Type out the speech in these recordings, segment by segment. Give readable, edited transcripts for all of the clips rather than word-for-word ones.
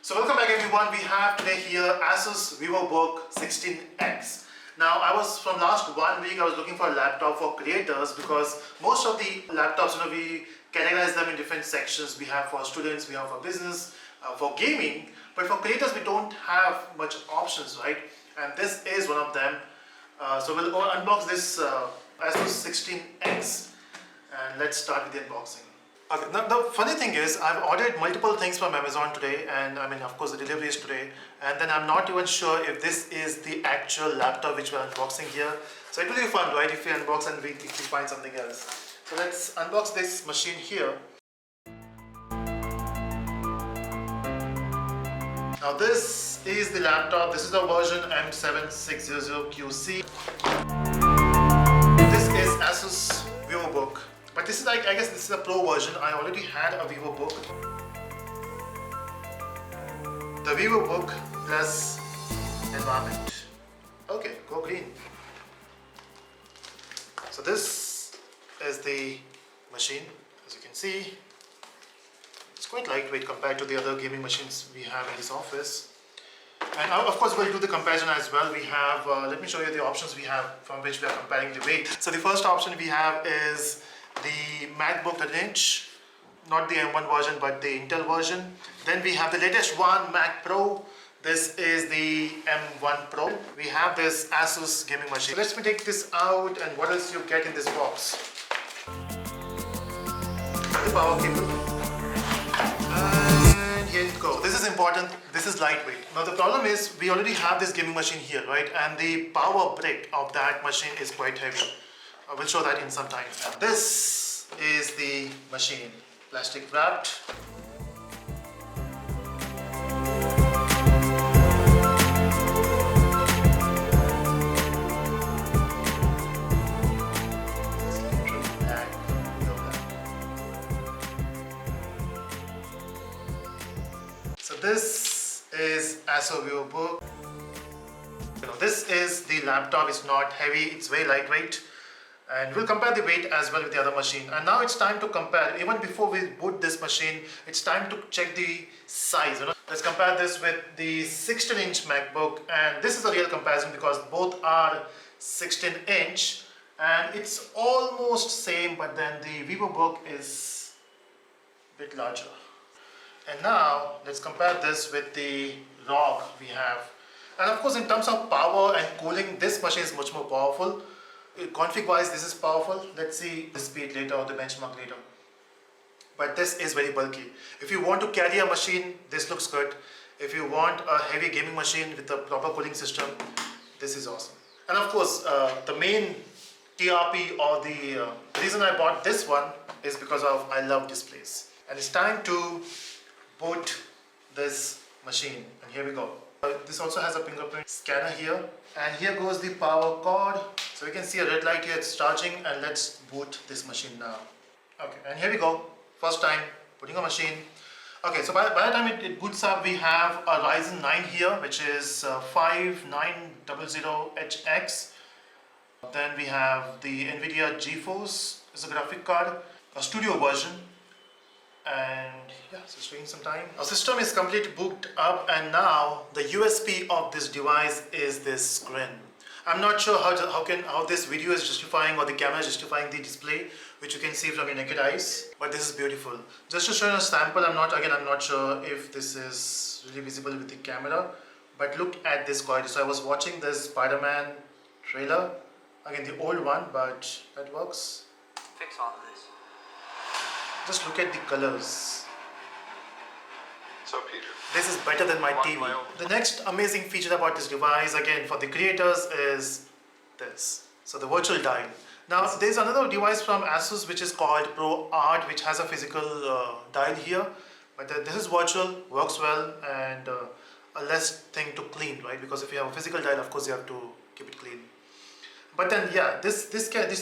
So welcome back everyone. We have today here Asus Vivobook 16X. Now from last 1 week I was looking for a laptop for creators because most of the laptops, we categorize them in different sections. We have for students, we have for business, for gaming, but for creators we don't have much options, right? And this is one of them. So we'll unbox this Asus 16X and let's start with the unboxing. Okay, now the funny thing is I've ordered multiple things from Amazon today, and of course the delivery is today, and then I'm not even sure if this is the actual laptop which we're unboxing here. So it will be fun, right, if we unbox and we find something else. So let's unbox this machine here. Now this is the laptop. This is the version M7600QC. This is Asus Vivobook. But this is I guess this is a pro version. I already had a Vivobook. The Vivobook plus environment. Okay, go green. So this is the machine. As you can see, it's quite lightweight compared to the other gaming machines we have in this office. And of course we'll do the comparison as well. We have, let me show you the options we have from which we are comparing the weight. So the first option we have is the MacBook 13-inch, not the M1 version but the Intel version. Then we have the latest one, Mac Pro. This is the M1 Pro. We have this Asus gaming machine. So let me take this out, and what else you get in this box? The power cable. And here you go. This is important. This is lightweight. Now the problem is we already have this gaming machine here, right? And the power brick of that machine is quite heavy. I will show that in some time. This is the machine, plastic wrapped. So this is Asus Vivobook. This is the laptop. It's not heavy. It's very lightweight. And we'll compare the weight as well with the other machine. And now it's time to compare. Even before we boot this machine, it's time to check the size. Let's compare this with the 16-inch MacBook. And this is a real comparison because both are 16-inch. And it's almost same, but then the Vivobook is a bit larger. And now let's compare this with the ROG we have. And of course, in terms of power and cooling, this machine is much more powerful. Config wise, this is powerful. Let's see the speed later or the benchmark later. But this is very bulky. If you want to carry a machine, this looks good. If you want a heavy gaming machine with a proper cooling system, this is awesome. And of course, the main TRP or the reason I bought this one is because of I love displays. And it's time to boot this machine. And here we go. This also has a fingerprint scanner here, and here goes the power cord. So we can see a red light here, it's charging, and let's boot this machine now. Okay, and here we go. First time putting a machine. Okay, so by the time it boots up, we have a Ryzen 9 here, which is 5900HX. Then we have the NVIDIA GeForce as a graphic card, a studio version. And yeah, so it's taking some time. Our system is completely booked up, and now the USP of this device is this screen. I'm not sure how this video is justifying or the camera is justifying the display, which you can see from your naked eyes, but this is beautiful. Just to show you a sample, I'm not sure if this is really visible with the camera, but look at this quality. So I was watching this Spider-Man trailer, again the old one, but that works. Fix all of this. Just look at the colors. So Peter, this is better than my TV. The next amazing feature about this device, again for the creators, is this. So the virtual dial. Now there's another device from Asus which is called Pro Art, which has a physical dial here. But this is virtual, works well, and a less thing to clean, right? Because if you have a physical dial, of course you have to keep it clean. But then yeah, this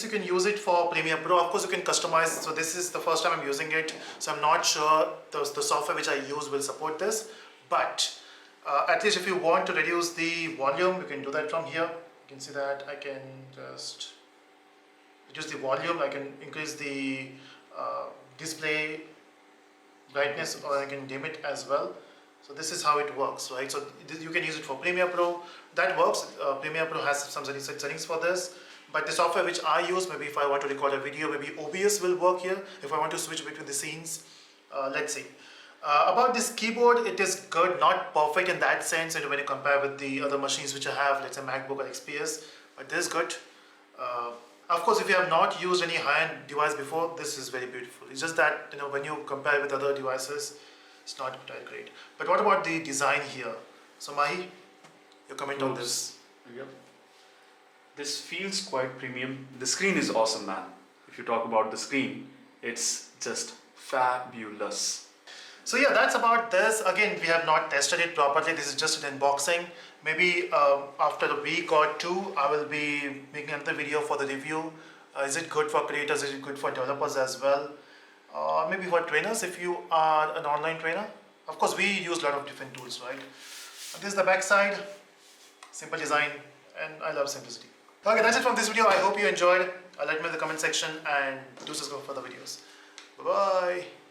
you can use it for Premiere Pro. Of course you can customize. So this is the first time I'm using it, so I'm not sure the software which I use will support this. But at least if you want to reduce the volume, you can do that from here. You can see that I can just reduce the volume. I can increase the display brightness, or I can dim it as well. So this is how it works, right? So you can use it for Premiere Pro. That works. Premiere Pro has some settings for this. But the software which I use, maybe if I want to record a video, maybe OBS will work here. If I want to switch between the scenes, let's see. About this keyboard, it is good, not perfect in that sense, and when you compare with the other machines which I have, let's say MacBook or XPS, but this is good. Of course, if you have not used any high-end device before, this is very beautiful. It's just that, when you compare with other devices, it's not that great. But what about the design here? So Mahi, your comment on this? Yep. This feels quite premium. The screen is awesome, man. If you talk about the screen, it's just fabulous. So yeah, that's about this. Again, we have not tested it properly. This is just an unboxing. Maybe after a week or two, I will be making another video for the review. Is it good for creators? Is it good for developers as well? Maybe for trainers if you are an online trainer. Of course, we use a lot of different tools, right? And this is the back side. Simple design, and I love simplicity. Okay, that's it from this video. I hope you enjoyed. Let me know in the comment section and do subscribe for the videos. Bye-bye.